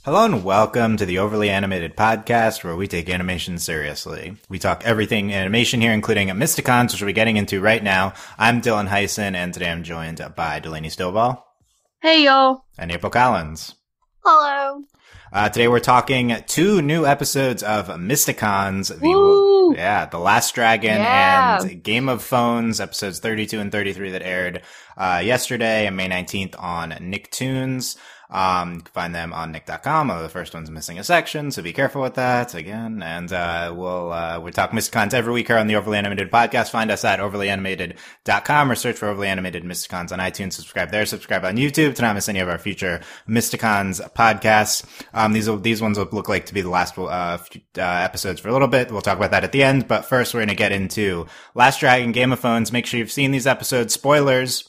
Hello and welcome to the Overly Animated Podcast, where we take animation seriously. We talk everything animation here, including Mysticons, which we're getting into right now. I'm Dylan Hysen, and today I'm joined by Delaney Stovall. Hey, y'all. And April Collins. Hello. Today we're talking 2 new episodes of Mysticons. The Last Dragon and Game of Phones, episodes 32 and 33 that aired yesterday and May 19th on Nicktoons. You can find them on nick.com, although the first one's missing a section, so be careful with that, again. And we'll talk Mysticons every week here on the Overly Animated Podcast. Find us at overlyanimated.com or search for Overly Animated Mysticons on iTunes. Subscribe there, subscribe on YouTube to not miss any of our future Mysticons podcasts. These ones will look like to be the last episodes for a little bit. We'll talk about that at the end, but first we're going to get into Last Dragon, Game of Phones. Make sure you've seen these episodes. Spoilers.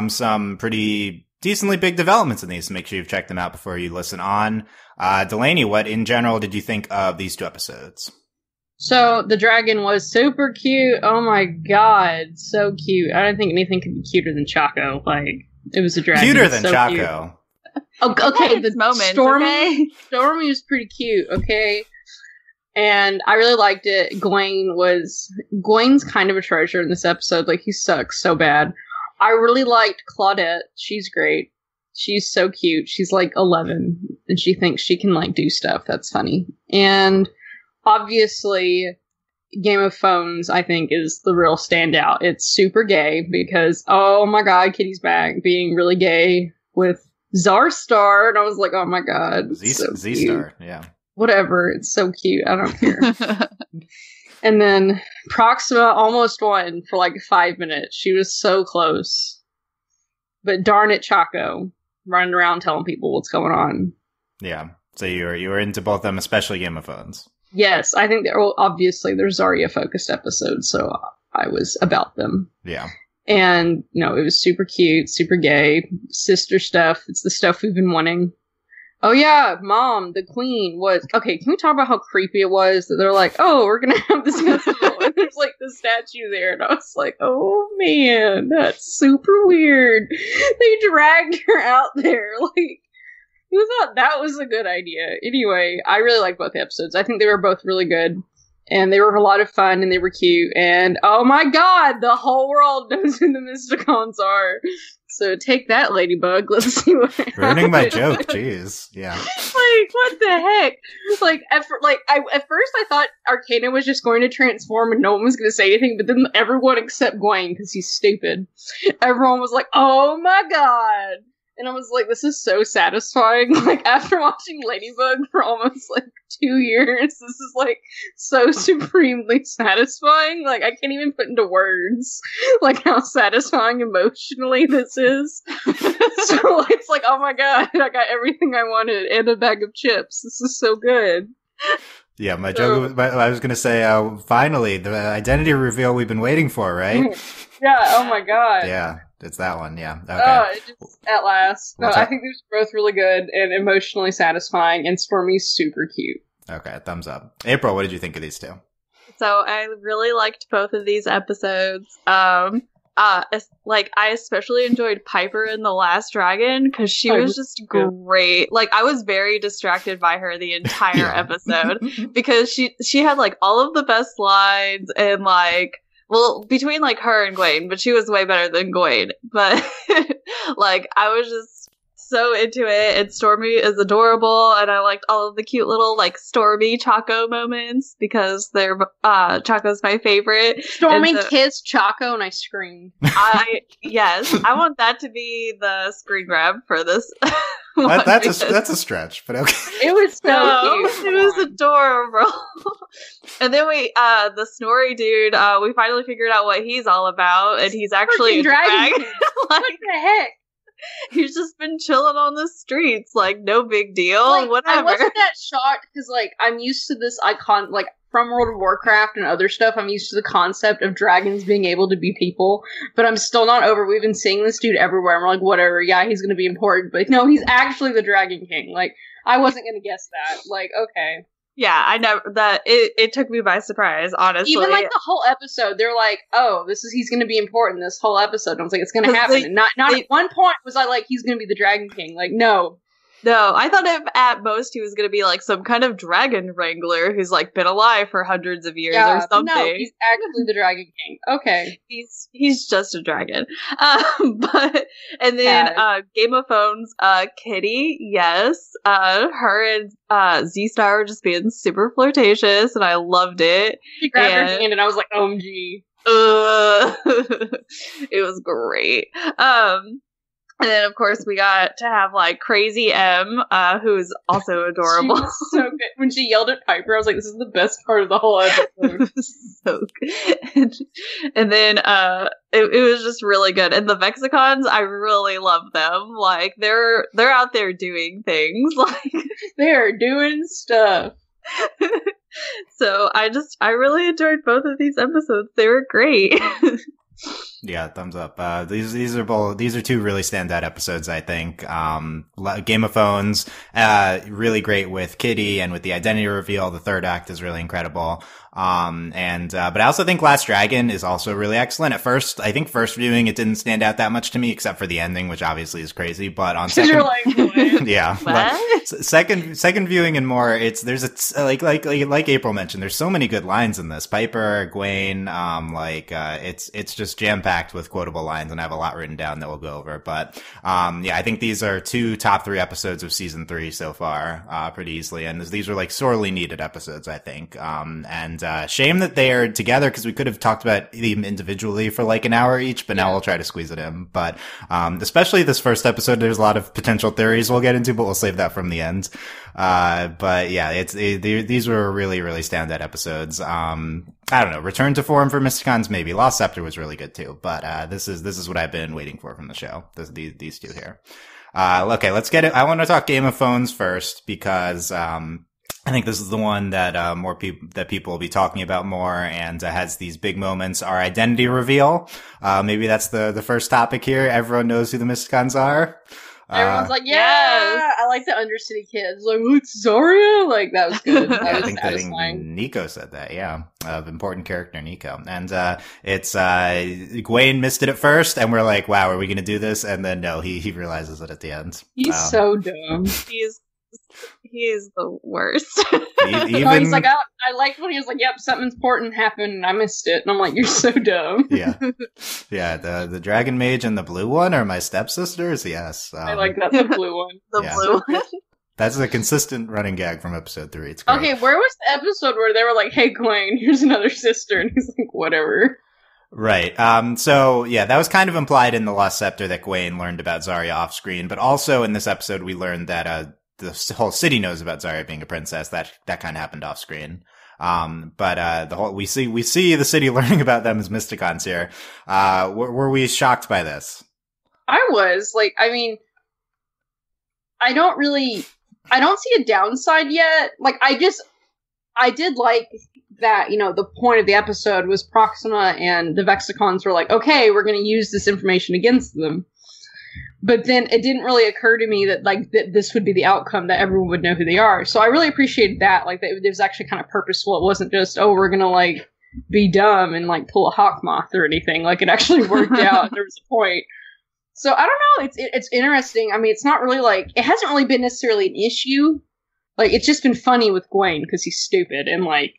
Some pretty decently big developments in these, so make sure you've checked them out before you listen on. Delaney, what in general did you think of these 2 episodes? So, the dragon was super cute. Oh my god, so cute. I don't think anything could be cuter than Chaco. Like, it was a dragon. Cuter than so Chaco. Oh, okay, the moment. Stormy was pretty cute, okay? And I really liked it. Gwen's kind of a treasure in this episode. Like, he sucks so bad. I really liked Claudette. She's great. She's so cute. She's like 11 and she thinks she can like do stuff. That's funny. And obviously Game of Phones, I think, is the real standout. It's super gay because, oh my god, Kitty's back being really gay with Zarstar. And I was like, oh my god. Z-Star, yeah. Whatever. It's so cute. I don't care. And then Proxima almost won for like 5 minutes. She was so close. But darn it, Chaco. Running around telling people what's going on. Yeah. So you were into both of them, especially Game of Phones. Yes, I think obviously they're Zarya-focused episodes, so I was about them. Yeah. And, it was super cute, super gay. Sister stuff. It's the stuff we've been wanting. Oh yeah, Mom, the Queen was... Okay, can we talk about how creepy it was that they're like, oh, we're gonna have this festival, and there's like the statue there, and I was like, oh man, that's super weird. They dragged her out there, like, who thought that was a good idea? Anyway, I really liked both episodes. I think they were both really good, and they were a lot of fun, and they were cute, and oh my god, the whole world knows who the Mysticons are. So take that, Ladybug. Let's see what ruining my joke. Jeez, yeah. Like, what the heck? Like, at first I thought Arcana was just going to transform and no one was going to say anything, but then everyone except Gwen, because he's stupid, everyone was like, "Oh my god!" And I was like, "This is so satisfying." Like, after watching Ladybug for almost like 2 years, this is like so supremely satisfying. Like, I can't even put into words like how satisfying emotionally this is. So it's like, oh my god, I got everything I wanted and a bag of chips. This is so good. Yeah, my joke. I was gonna say, finally, the identity reveal we've been waiting for, right? Yeah. Oh my god. Yeah. It's that one, yeah. Okay. At last. No, I think they're both really good and emotionally satisfying, and Stormy's super cute. Okay, thumbs up. April, what did you think of these 2? So I really liked both of these episodes. I especially enjoyed Piper in The Last Dragon because she was just great. Like, I was very distracted by her the entire episode because she had like all of the best lines and like, well, between like her and Gwen, but she was way better than Gwen. But like, I was just so into it, and Stormy is adorable, and I liked all of the cute little like Stormy Chaco moments because they're Chaco's my favorite. Stormy kissed Chaco, and I screamed. Yes, I want that to be the screen grab for this. That's a stretch, but okay. It was so cute. It was adorable. And then the Snorri dude, we finally figured out what he's all about, and he's actually a dragon. What the heck? He's just been chilling on the streets, like, no big deal, like, whatever. I wasn't that shocked, because, like, I'm used to this icon, like, from World of Warcraft and other stuff, I'm used to the concept of dragons being able to be people, but I'm still not over. We've been seeing this dude everywhere, and we're like, whatever, yeah, he's gonna be important, but no, he's actually the Dragon King. Like, I wasn't gonna guess that. Like, okay. Yeah, I know that it took me by surprise, honestly. Even like the whole episode, they're like, "Oh, he's going to be important this whole episode." And I was like, "It's going to happen." And not at one point was I like, "He's going to be the Dragon King." Like, no, No, I thought at most he was going to be like some kind of dragon wrangler who's like been alive for hundreds of years or something. No, he's actually the Dragon King. Okay. He's just a dragon. And then Game of Phones, Kitty, yes. Her and Z-Star were just being super flirtatious and I loved it. She grabbed her hand and I was like, OMG. It was great. And then, of course, we got to have, like, Crazy M, who's also adorable. She was so good. When she yelled at Piper, I was like, this is the best part of the whole episode. So good. And then, it was just really good. And the Vexicons, I really love them. Like, they're out there doing things. Like, they're doing stuff. So, I really enjoyed both of these episodes. They were great. Yeah, thumbs up. These are two really standout episodes, I think. Game of Phones, really great with Kitty and with the identity reveal. The third act is really incredible. But I also think Last Dragon is also really excellent. At first, I think first viewing, it didn't stand out that much to me, except for the ending, which obviously is crazy. But on second, you're like, what? Yeah, what? Second viewing and more, like April mentioned, there's so many good lines in this. Piper, Gwen, it's just jam packed with quotable lines, and I have a lot written down that we'll go over. But yeah, I think these are two top 3 episodes of season 3 so far, pretty easily, and these are like sorely needed episodes, I think. Shame that they are together because we could have talked about them individually for like an hour each, but now we'll try to squeeze it in. But especially this first episode, there's a lot of potential theories we'll get into, but we'll save that from the end. But yeah, these were really, really standout episodes. I don't know, return to form for Mysticons maybe. Lost Scepter was really good too, but this is what I've been waiting for from the show. These two here. Okay, let's get it. I want to talk Game of Phones first because I think this is the one that people will be talking about more, and has these big moments. Our identity reveal. Maybe that's the first topic here. Everyone knows who the Mysticons are. Everyone's like, yeah, I like the Undercity kids. Like, oh, it's Zarya? Like, that was good. That was I think Nico said that, yeah. Important character, Nico. And it's Gwen missed it at first, and we're like, wow, are we going to do this? And then, no, he realizes it at the end. He's so dumb. He is the worst. He's like, I liked when he was like, yep, something important happened and I missed it. And I'm like, you're so dumb. Yeah. The Dragon Mage and the blue one are my stepsisters. Yes. I like that, the blue one. Blue one. That's a consistent running gag from episode 3. It's great. Okay, where was the episode where they were like, hey, Gwen, here's another sister? And he's like, whatever. Right. So yeah, that was kind of implied in the Lost Scepter that Gwen learned about Zarya off screen, but also in this episode we learned that the whole city knows about Zarya being a princess. That kind of happened off screen. But we see the city learning about them as Mysticons here. Were we shocked by this? I was like, I mean, I don't see a downside yet. Like, I did like that, you know, the point of the episode was Proxima and the Vexicons were like, okay, we're going to use this information against them. But then it didn't really occur to me that, like, this would be the outcome, that everyone would know who they are. So I really appreciated that. Like, that it was actually kind of purposeful. It wasn't just, oh, we're gonna, like, be dumb and, like, pull a hawk moth or anything. Like, it actually worked out. There was a point. So I don't know. It's interesting. I mean, it's not really, like, it hasn't really been necessarily an issue. Like, it's just been funny with Gwen because he's stupid and, like,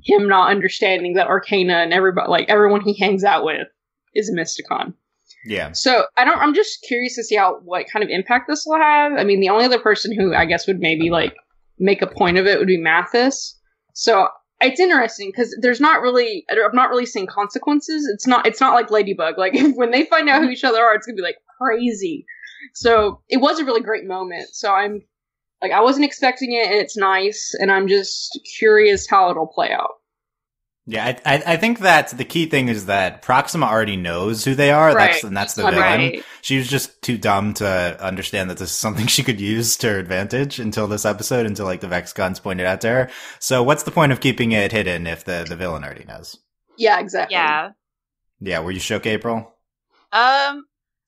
him not understanding that Arcana and everybody, like, everyone he hangs out with is a Mysticon. Yeah. So I'm just curious to see what kind of impact this will have. I mean, the only other person who I guess would maybe like make a point of it would be Mathis. So it's interesting because I'm not really seeing consequences. It's not like Ladybug. Like when they find out who each other are, it's gonna be like crazy. So it was a really great moment. So I'm like, I wasn't expecting it, and it's nice, and I'm just curious how it'll play out. Yeah, I think that the key thing is that Proxima already knows who they are. Right. That's the villain. Right. She was just too dumb to understand that this is something she could use to her advantage until this episode, until like the Vexicons pointed out to her. So what's the point of keeping it hidden if the villain already knows? Yeah, exactly. Yeah. Were you shook, April? A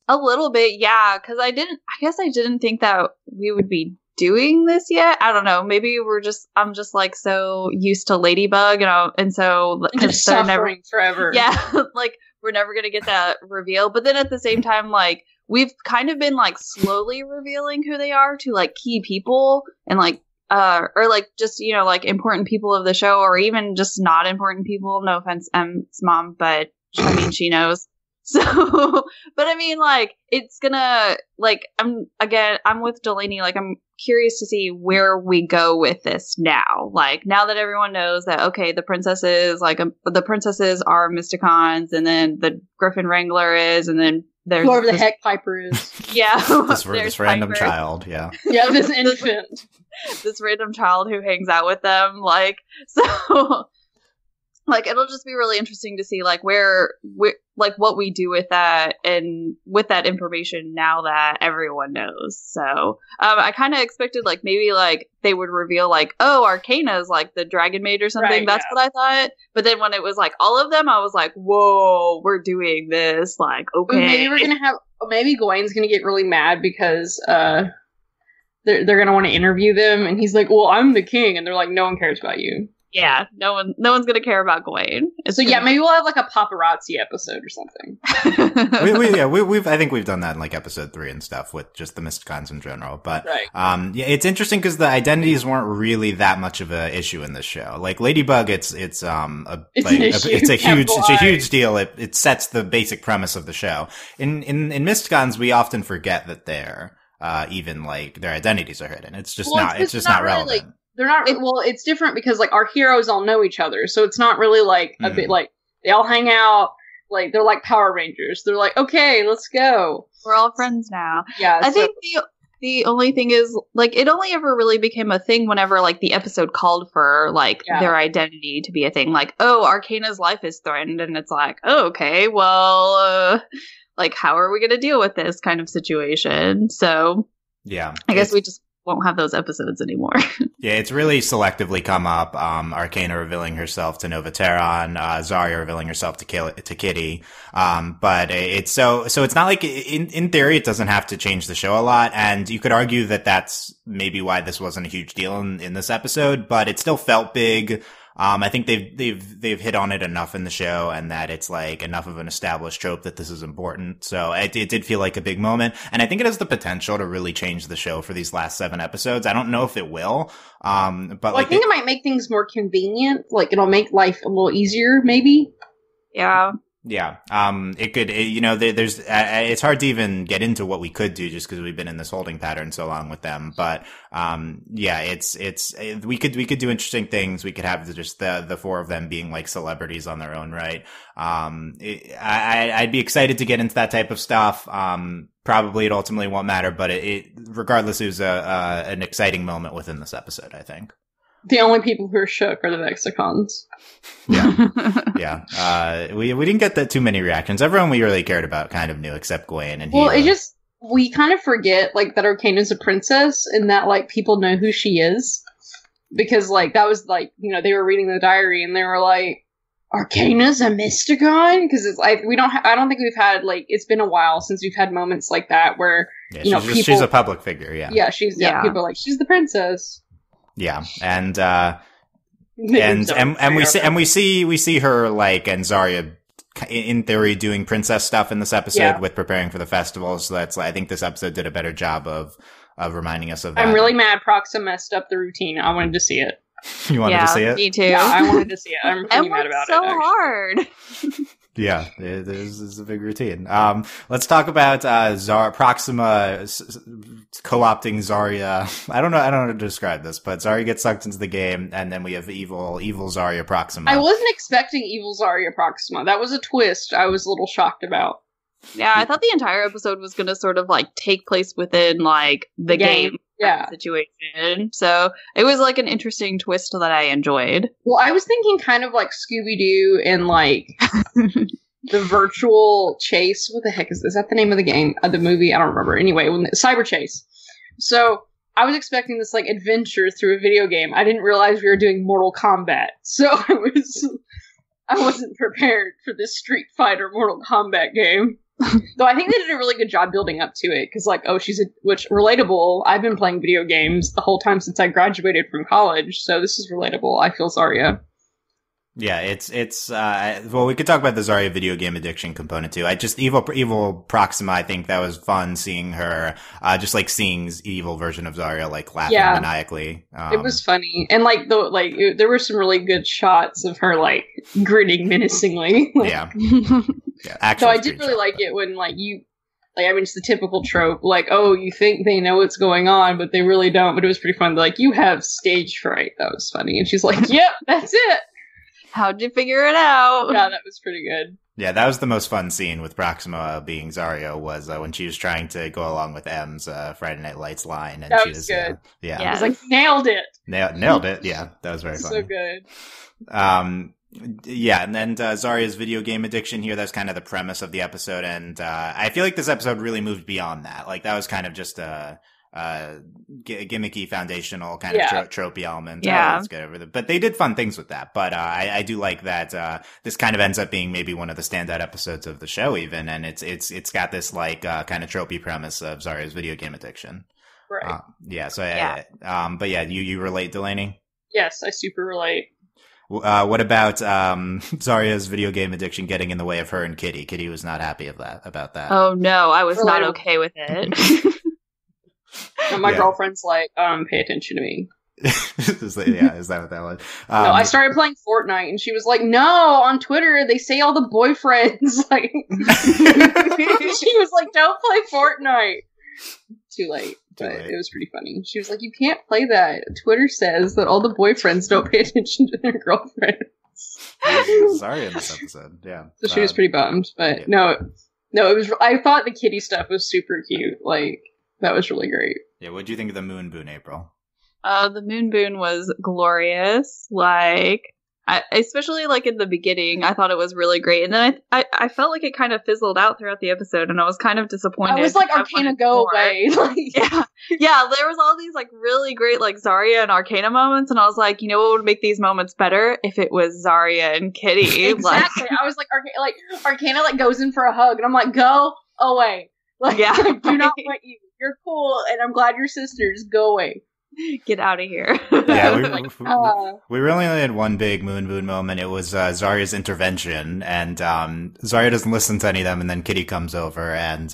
little bit, yeah, because I didn't think that we would be doing this yet. I don't know. Maybe I'm just like so used to Ladybug, and so just suffering forever. Yeah, like we're never gonna get that reveal. But then at the same time, like we've kind of been like slowly revealing who they are to like key people and like or like just, you know, like important people of the show, or even just not important people. No offense, M's mom, but I mean, she knows. So, but I mean, like, it's gonna, like, I'm with Delaney, like, I'm curious to see where we go with this now. Like, now that everyone knows that, okay, the princesses are Mysticons, and then the Griffin Wrangler is, and then there's whoever the heck Piper is. Yeah. this random child, yeah. Yeah, this infant. This random child who hangs out with them, like, so, like, it'll just be really interesting to see, like, like, what we do with that, and with that information now that everyone knows. So, I kind of expected, like, maybe, like, they would reveal, like, oh, Arcana's, like, the Dragon Maid or something. Right, that's what I thought. But then when it was, like, all of them, I was like, whoa, we're doing this, like, okay. Maybe Gawain's gonna get really mad because, they're gonna want to interview them, and he's like, well, I'm the king, and they're like, no one cares about you. Yeah, no one's gonna care about Gawain. Yeah, maybe we'll have like a paparazzi episode or something. I think we've done that in like episode 3 and stuff with just the Mysticons in general. But yeah, it's interesting because the identities weren't really that much of a issue in this show. Like Ladybug, it's a huge deal. It sets the basic premise of the show. In Mysticons, we often forget that they're even like their identities are hidden. It's just not really relevant. Like, they're not. Well, it's different because like our heroes all know each other, so it's not really like a bit like they all hang out. Like they're like Power Rangers. They're like, okay, let's go. We're all friends now. Yeah. I think the only thing is like it only ever really became a thing whenever like the episode called for like their identity to be a thing. Like, oh, Arcana's life is threatened, and it's like, oh, okay, well, like how are we going to deal with this kind of situation? So yeah, I guess we just won't have those episodes anymore. Yeah, it's really selectively come up. Arcana revealing herself to Nova Terran, Zarya revealing herself to Kitty. But it's so it's not like in theory it doesn't have to change the show a lot, and you could argue that that's maybe why this wasn't a huge deal in this episode, but it still felt big. I think they've hit on it enough in the show, and that it's like enough of an established trope that this is important. So it did feel like a big moment, and I think it has the potential to really change the show for these last 7 episodes. I don't know if it will, but I think it might make things more convenient. Like it'll make life a little easier, maybe. Yeah. Yeah. It could, there's, it's hard to even get into what we could do just because we've been in this holding pattern so long with them. But, yeah, we could do interesting things. We could have just the 4 of them being like celebrities on their own, right? I'd be excited to get into that type of stuff. Probably it ultimately won't matter, but regardless, it was an exciting moment within this episode, I think. The only people who are shook are the Mysticons. Yeah. Yeah. We didn't get that too many reactions. Everyone we really cared about kind of knew, except Gawain and Well, we kind of forget, like, that Arcana's a princess, and that, like, people know who she is. Because, like, that was, like, they were reading the diary, and they were like, Arcana's a Mysticon? Because it's like, I don't think we've had, like, it's been a while since we've had moments like that where, she's a public figure, yeah. Yeah, people are like, she's the princess. Yeah, and we see her like and Zarya in theory doing princess stuff in this episode with preparing for the festival. So I think this episode did a better job of reminding us of that. I'm really mad Proxa messed up the routine. I wanted to see it. You wanted to see it? Me too. Yeah, I wanted to see it. I'm pretty mad about so hard. Yeah, it is a big routine. Let's talk about Proxima co-opting Zarya. I don't know how to describe this, but Zarya gets sucked into the game, and then we have evil Zarya Proxima. I wasn't expecting evil Zarya Proxima. That was a twist I was a little shocked about. Yeah, I thought the entire episode was going to sort of like take place within like the game situation. So it was like an interesting twist that I enjoyed. Well, I was thinking kind of like Scooby-Doo and like the virtual chase. What the heck is this? Is that the name of the game? The movie? I don't remember. Anyway, Cyber Chase. So I was expecting this like adventure through a video game. I didn't realize we were doing Mortal Kombat. So I wasn't prepared for this Street Fighter Mortal Kombat game. Though I think they did a really good job building up to it, because like, which relatable, I've been playing video games the whole time since I graduated from college, so this is relatable. I feel Zarya. Yeah, it's well, we could talk about the Zarya video game addiction component too. I just evil Proxima. I think that was fun seeing her, just like seeing evil version of Zarya like laughing maniacally. It was funny, and like there were some really good shots of her like grinning menacingly. Yeah, yeah. So I did really like it when like you. Like, I mean, it's the typical trope, like, oh, you think they know what's going on, but they really don't. But it was pretty fun. Like, you have stage fright. That was funny. And she's like, yep, that's it. How'd you figure it out? Yeah, that was pretty good. Yeah, that was the most fun scene with Proxima being Zarya was when she was trying to go along with M's Friday Night Lights line. And that she was good. Yeah. I was like, nailed it. Nailed it. Yeah, that was very funny. So good. Yeah, and then Zarya's video game addiction here, that's kind of the premise of the episode, and I feel like this episode really moved beyond that. Like, that was kind of just a gimmicky, foundational kind of tropey element. Yeah. Let's get over but they did fun things with that, but I do like that this kind of ends up being maybe one of the standout episodes of the show even, and it's got this like kind of tropey premise of Zarya's video game addiction. Right. But yeah, you relate, Delaney? Yes, I super relate. What about Zarya's video game addiction getting in the way of her and Kitty? Kitty was not happy about that. Oh no, I was not okay with it. My girlfriend's like, pay attention to me. Is that what that was? No, I started playing Fortnite, and she was like, "No, on Twitter they say all the boyfriends." Like, she was like, "Don't play Fortnite." Too late. But it was pretty funny. She was like, "You can't play that. Twitter says that all the boyfriends don't pay attention to their girlfriends." Sorry in this episode. Yeah. So she was pretty bummed. But no, it was. I thought the kitty stuff was super cute. Like, that was really great. Yeah. What do you think of the moon boon, April? The moon boon was glorious. Like, especially like in the beginning, I thought it was really great, and then I felt like it kind of fizzled out throughout the episode, and I was kind of disappointed. I was like, Arcana, go away. Yeah, there was all these like really great like Zarya and Arcana moments, and I was like, you know what would make these moments better if it was Zarya and Kitty. Exactly. I was like, Arcana like goes in for a hug, and I'm like, go away. Like, I do not want you. You're cool, and I'm glad you're sisters. Go away. Get out of here. Yeah, we really only had one big moon boon moment. It was Zarya's intervention, and Zarya doesn't listen to any of them, and then Kitty comes over and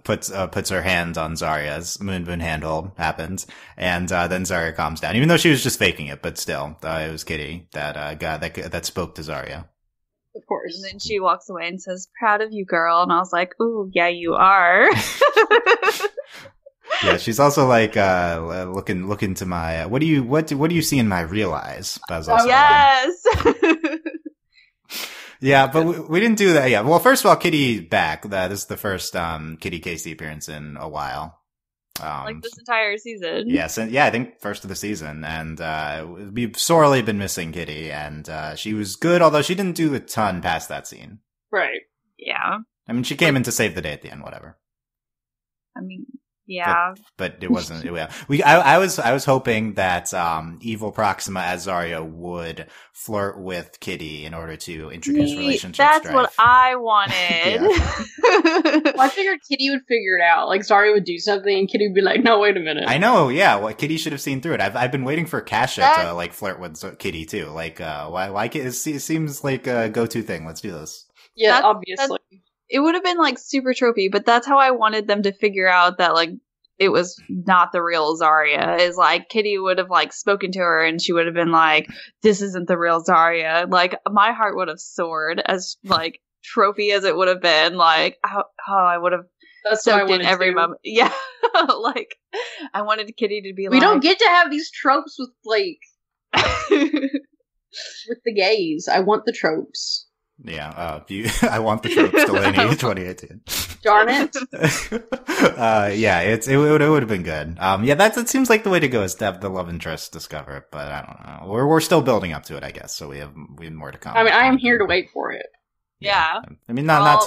puts her hand on Zarya's moon boon handle. Happens, and then Zarya calms down, even though she was just faking it. But still, it was Kitty that spoke to Zarya. Of course. And then she walks away and says, "Proud of you, girl." And I was like, "Ooh, yeah, you are." Yeah, she's also like looking to my what do you see in my real eyes? Yes. Yeah, but we didn't do that. Yeah, well, first of all, Kitty back. That is the first Kitty Casey appearance in a while. Like this entire season. Yes, I think first of the season, and we've sorely been missing Kitty, and she was good, although she didn't do a ton past that scene. Right. Yeah. I mean, she came in to save the day at the end. Whatever. I mean. Yeah, but it wasn't. I was hoping that evil Proxima as Zarya would flirt with Kitty in order to introduce relationship That's strife. what I wanted. Well, I figured Kitty would figure it out. Like, Zarya would do something, and Kitty would be like, "No, wait a minute." I know. Yeah, well, Kitty should have seen through it. I've been waiting for Kasha to like flirt with Kitty too. Like, why? It seems like a go-to thing. Let's do this. Yeah, obviously. It would have been like super tropey, but that's how I wanted them to figure out that like it was not the real Zarya. Is like Kitty would have like spoken to her and she would have been like, "This isn't the real Zarya." Like my heart would have soared as like tropey as it would have been. Like how I would have soaked in every moment. Yeah, like I wanted Kitty to be. We don't get to have these tropes with like with the gays. I want the tropes. Yeah, I want the tropes, Delaney, 2018. Darn it. Yeah, it would have been good. That seems like the way to go is to have the love interest discover it, but I don't know. We're still building up to it, I guess, so we have more to come. I mean, I am here to wait for it. Yeah. I mean, not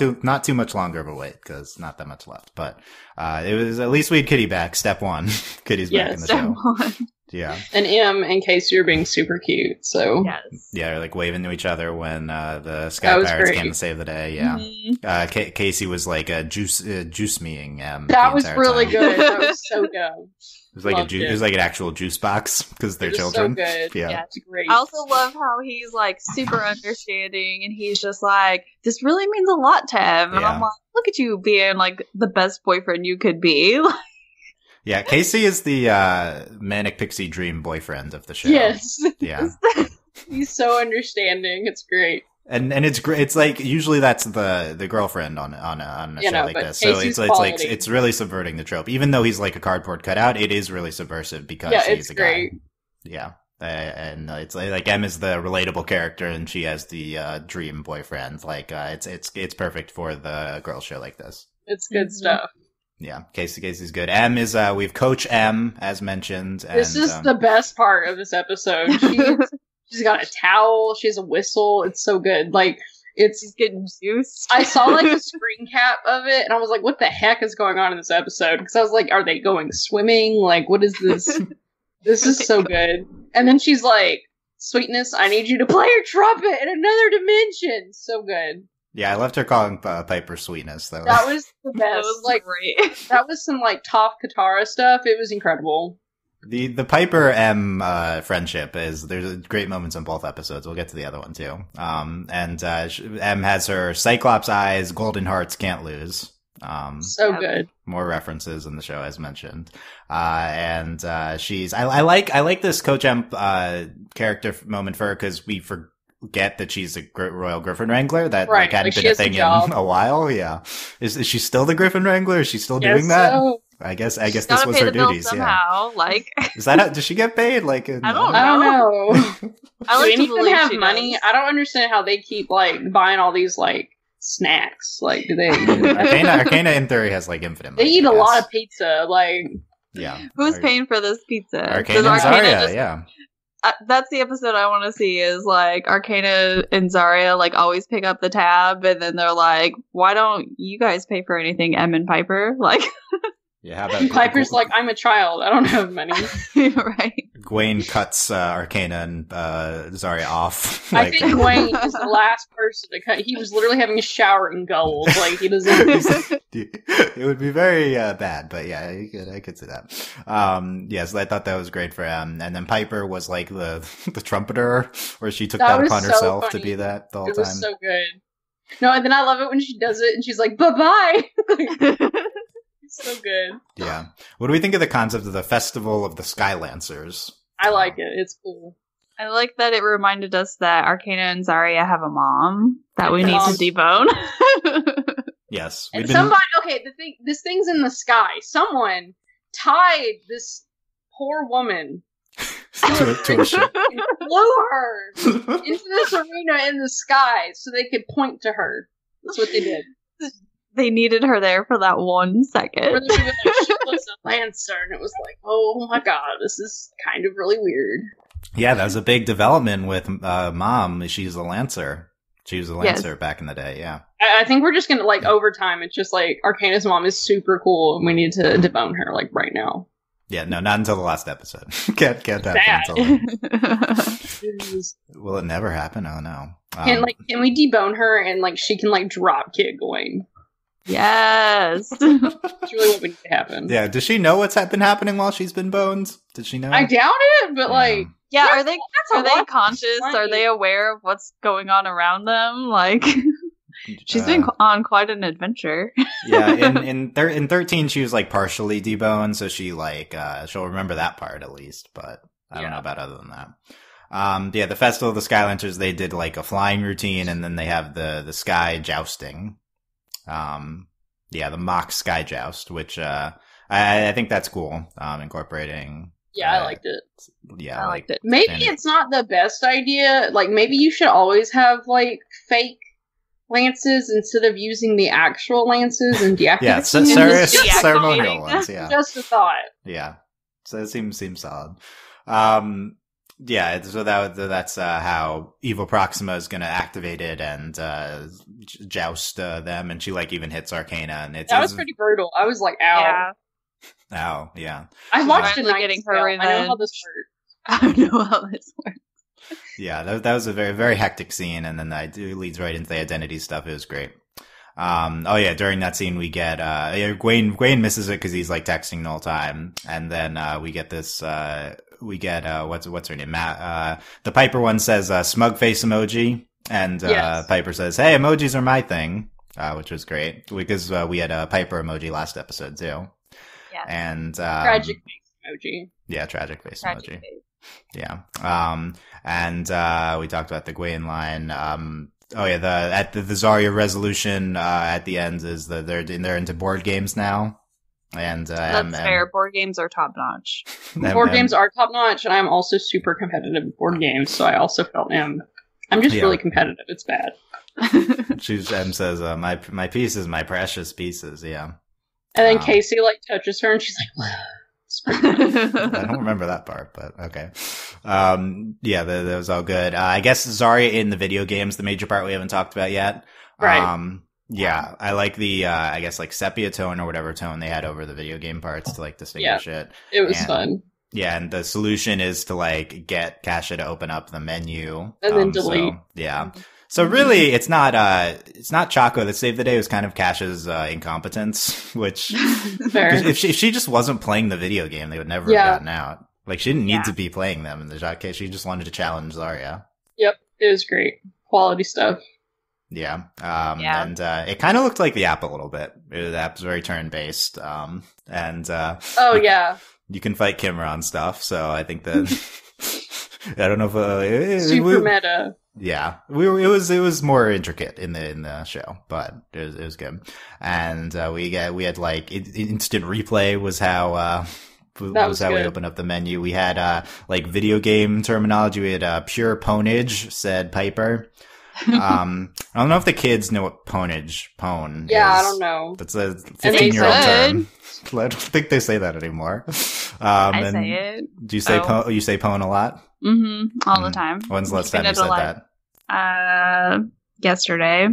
too much longer of a wait, because not that much left, but, it was, at least we had Kitty back, step one. Kitty's back in the show. Yeah. And M and Casey are being super cute. So yes. Yeah, they're like waving to each other when the Sky Pirates came to save the day. Yeah. Mm-hmm. Casey was like juice meing that was really good. That was so good. It was like it was like an actual juice box because they're children. So good. Yeah, it's great. I also love how he's like super understanding, and he's just like, "This really means a lot to him." And I'm like, "Look at you being like the best boyfriend you could be." Yeah, Casey is the manic pixie dream boyfriend of the show. Yes. Yeah. He's so understanding. It's great. And it's great. It's like usually that's the girlfriend on a show like this. So Casey's it's like it's really subverting the trope. Even though he's like a cardboard cutout, it is really subversive because he's a great. guy. Yeah. And it's like M is the relatable character, and she has the dream boyfriend. Like it's perfect for the girl show like this. It's good stuff. Yeah, Casey's good. M is we've Coach M as mentioned. This is the best part of this episode. She's got a towel. She has a whistle. It's so good. Like she's getting juiced. I saw like a screen cap of it, and I was like, "What the heck is going on in this episode?" Because I was like, "Are they going swimming? Like, what is this?" This is so good. And then she's like, "Sweetness, I need you to play your trumpet in another dimension." So good. Yeah, I loved her calling Piper Sweetness. That was the best. That was like great. That was some like Toph Katara stuff. It was incredible. The Piper M friendship there's great moments in both episodes. We'll get to the other one too. And M has her Cyclops eyes, golden hearts, can't lose. So good. More references in the show as mentioned. And she's I like this Coach M character moment for her because we forget that she's a Royal Griffin Wrangler. That like hadn't been a thing in a while. Yeah, is she still the Griffin Wrangler? Is she still doing that? So. I guess this was her duties. Somehow, like, is that does she get paid? Like, I don't know. I like do any of them have money? Does. I don't understand how they keep like buying all these like snacks. Like, do they? Arcana in theory has like infinite money. They eat a lot of pizza. Like, yeah. Who's paying for this pizza? Arcana and Zarya, yeah. That's the episode I want to see is like Arcana and Zarya like always pick up the tab and then they're like, why don't you guys pay for anything, Em and Piper? Like, yeah, how about Piper's like, I'm a child, I don't have money. Right. Gwaine cuts Arcana and Zarya off. Like, I think Gwaine is the last person to cut. He was literally having a shower in gold. Like, he doesn't. It would be very bad, but yeah, I could see that. Yes, I thought that was great for him. And then Piper was like the trumpeter, where she took that upon herself to be that the whole time. It was so good. No, and then I love it when she does it and she's like, bye-bye. It's so good. Yeah. What do we think of the concept of the Festival of the Skylancers? I like it. It's cool. I like that it reminded us that Arcana and Zarya have a mom that we need to debone. Yes. And somebody, this thing's in the sky. Someone tied this poor woman to a ship. And flew her into this arena in the sky so they could point to her. That's what they did. They needed her there for that 1 second. Where she was a lancer, and it was like, oh my god, this is kind of really weird. Yeah, that was a big development with Mom. She's a lancer. She was a lancer back in the day, yeah. I think we're just gonna, like, over time, it's just like, Arcana's mom is super cool, and we need to debone her, like, right now. Yeah, no, not until the last episode. Can't happen until Will it never happen? Oh, no. Can we debone her, and, like, she can, like, drop kick Gwaine? Yes. That's really what we need to happen. Yeah, does she know what's been happening while she's been boned? Did she know? I doubt it, but like... Yeah, are they conscious? Are they aware of what's going on around them? Like, she's been on quite an adventure. Yeah, in 13 she was like partially deboned, so she like, she'll remember that part at least, but I don't know about other than that. Yeah, the Festival of the Skylancers, they did like a flying routine, and then they have the sky jousting. Yeah, the mock sky joust, which, I think that's cool, incorporating. Yeah, I liked it. Yeah, I liked it. Maybe it's not the best idea. Like, maybe you should always have, like, fake lances instead of using the actual lances and deactivating them. Yeah, ceremonial ones, yeah. Just a thought. Yeah. So it seems solid. Yeah, so that's how Evil Proxima is going to activate it and joust them, and she like even hits Arcana, and that was pretty brutal. I was like, ow. Yeah. Oh, yeah. I watched Finally getting her revenge. I know how this works. I know how this works. Yeah, that was a very, very hectic scene, and then that leads right into the identity stuff. It was great. Oh yeah, during that scene we get, Gwen misses it because he's like texting the whole time, and then, we get this, what's her name? The Piper one says, smug face emoji, and, yes. Piper says, hey, emojis are my thing, which was great, because, we had a Piper emoji last episode too. Yeah. And, tragic face emoji. Yeah, tragic face tragic emoji. Face. Yeah. And, we talked about the Gwen line, oh yeah, the Zarya resolution, at the end is that they're into board games now. And, that's fair. Board games are top notch. Board games are top notch, and I'm also super competitive in board games, so I also felt I'm just really competitive. It's bad. M says, my pieces, my precious pieces, yeah. And then Casey, like, touches her, and she's like, wow. I don't remember that part, but okay. Yeah, that was all good. I guess Zarya in the video games, the major part we haven't talked about yet. Right. Yeah, I like the, I guess like sepia tone or whatever tone they had over the video game parts to like distinguish it. It was fun. Yeah, and the solution is to like get Kasha to open up the menu. And then delete. So, yeah. So really, it's not Chaco that saved the day. It was kind of Kasha's incompetence, which if she just wasn't playing the video game, they would never have gotten out. Like, she didn't need to be playing them in the case. She just wanted to challenge Zarya. Yep, it was great. Quality stuff. Yeah. And it kind of looked like the app a little bit. The app's very turn-based. You can fight Kimura on stuff, so I think that... I don't know if... Super meta. Yeah, it was more intricate in the show, but it was good. And we had like instant replay was how we opened up the menu. We had like video game terminology. We had pure ponage, said Piper. I don't know if the kids know what pone is. Yeah, I don't know. That's a 15-year-old term. I don't think they say that anymore. I say it. Do you say you say pone a lot? Mm-hmm. All the time. When's the last time you said that? Yesterday.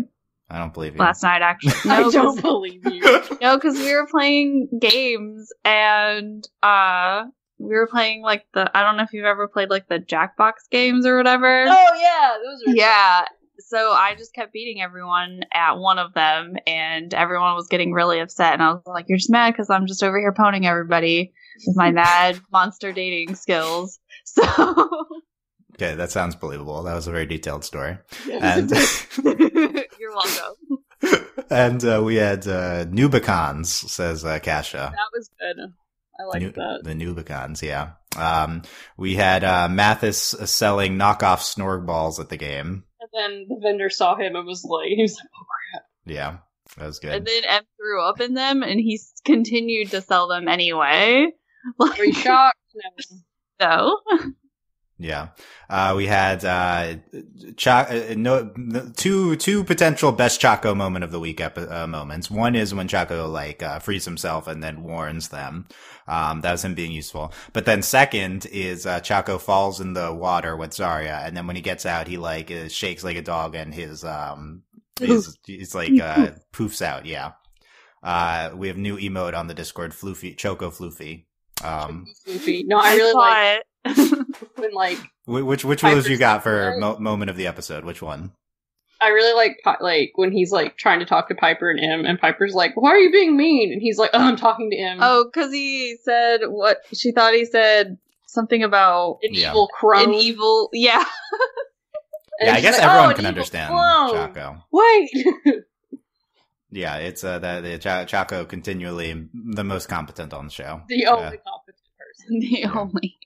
I don't believe you. Last night, actually. No, I don't believe you. No, because we were playing games, and we were playing like I don't know if you've ever played like the Jackbox games or whatever. Oh yeah, those are fun. So I just kept beating everyone at one of them, and everyone was getting really upset, and I was like, you're just mad because I'm just over here poning everybody with my mad monster dating skills. So okay, that sounds believable. That was a very detailed story. Yes. And you're welcome. And we had Nubicons, says Kasha. That was good. I like that. The Nubicons, yeah. We had Mathis selling knockoff snorg balls at the game. And then the vendor saw him and was like, oh crap. Yeah, that was good. And then M threw up in them, and he continued to sell them anyway. Were you shocked? No. Yeah. We had, two potential best Chaco moment of the week, moments. One is when Chaco, like, frees himself and then warns them. That was him being useful. But then second is, Chaco falls in the water with Zarya, and then when he gets out, he, like, shakes like a dog and he's like, poofs out, yeah. We have new emote on the Discord, Floofy, Choco Floofy. Floofy. No, I really like it. When like which one was you got for moment of the episode? Which one? I really like when he's like trying to talk to Piper and M, and Piper's like, "Why are you being mean?" And he's like, "Oh, I'm talking to M." Oh, because he said what she thought he said something about an evil crone. An evil, yeah. Yeah, I guess like, everyone can understand Chaco. Wait. Yeah, it's the Chaco continually the most competent on the show. The only competent person. The only.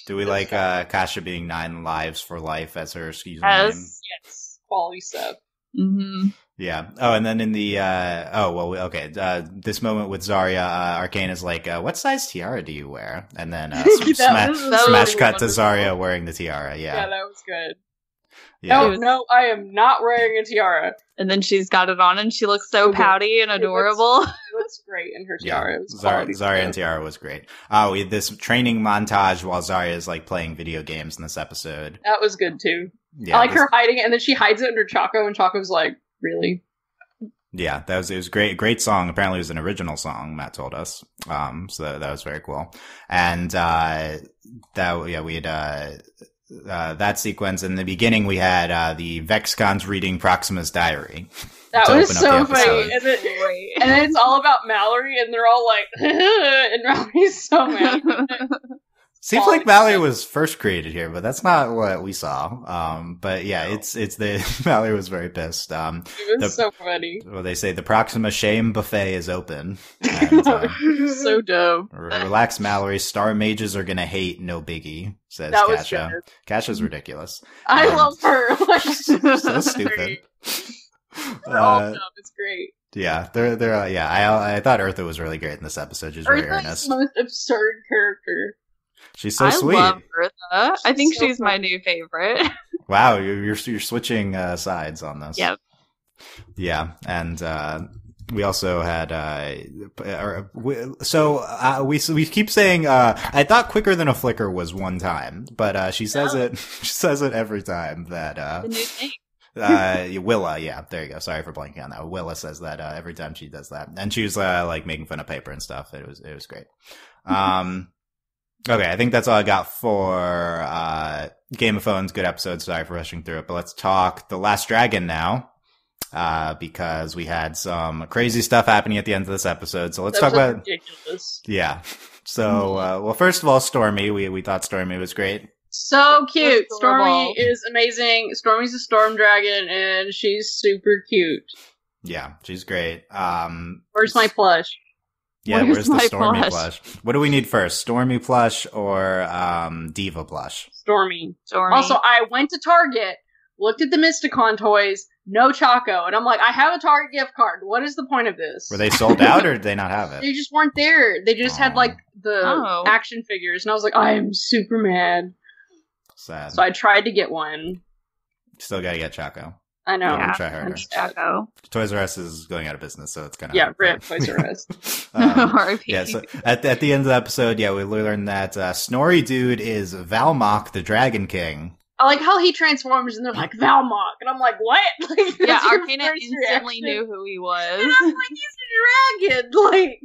Do we like Kasha being 9 lives for life as her username? Yes, quality stuff. Mm-hmm. Yeah. Oh, and then in the this moment with Zarya, Arcane is like, "What size tiara do you wear?" And then smash cut to Zarya wearing the tiara. Yeah, that was good. Yeah. No, I am not wearing a tiara. And then she's got it on, and she looks so pouty and adorable. It looks great in her tiara. Yeah. Zarya and tiara was great. We had this training montage while Zarya is like playing video games in this episode. That was good too. Yeah, I like her hiding it, and then she hides it under Chaco, and Chaco's like, "Really?" Yeah, it was great song. Apparently it was an original song, Matt told us. So that was very cool. And, we had, that sequence. In the beginning, we had, the Vexcons reading Proxima's diary. That was so funny. And then it's all about Mallory, and they're all like, and Mallory's so mad. Seems like Mallory was first created here, but that's not what we saw. But yeah, it's Mallory was very pissed. It was so funny. Well, they say the Proxima Shame Buffet is open. And, so dope. Relax, Mallory. Star mages are gonna hate, no biggie, says that Kasha. Kasha's ridiculous. I love her. So stupid. They're all dumb. It's great. Yeah, they're I thought Eartha was really great in this episode. She's very earnest. Eartha's the most absurd character. She's so sweet. I love Eartha. I think she's my new favorite. Wow, you're switching sides on this. Yep. Yeah, and we also had we keep saying I thought quicker than a flicker was one time, but she says it every time that the new thing. Willa, yeah, there you go. Sorry for blanking on that. Willa says that every time she does that, and she was like making fun of Paper and stuff. It was great. Okay, I think that's all I got for Game of Phones. Good episode. Sorry for rushing through it, but let's talk The Last Dragon now, because we had some crazy stuff happening at the end of this episode. So let's talk about ridiculous. Yeah. So well, first of all, Stormy. We thought Stormy was great. So cute. Stormy is amazing. Stormy's a storm dragon, and she's super cute. Yeah, she's great. Where's my plush? Yeah, where's the Stormy plush? What do we need first? Stormy plush or Diva plush? Stormy. Also, I went to Target, looked at the Mysticon toys, no Choco, and I'm like, I have a Target gift card. What is the point of this? Were they sold out or did they not have it? They just weren't there. They just had like the action figures, and I was like, I am super mad. Sad. So I tried to get one. Still gotta get Choco. I know. Yeah, try harder. Choco. Toys R Us is going out of business, so it's kind of... Yeah, rip Toys R Us. Yeah, so at the end of the episode, yeah, we learned that Snorri Dude is Valmok, the Dragon King. I like how he transforms and they're like, Valmok. And I'm like, what? Like, yeah, Arcana instantly knew who he was. And I'm like, he's a dragon. Like...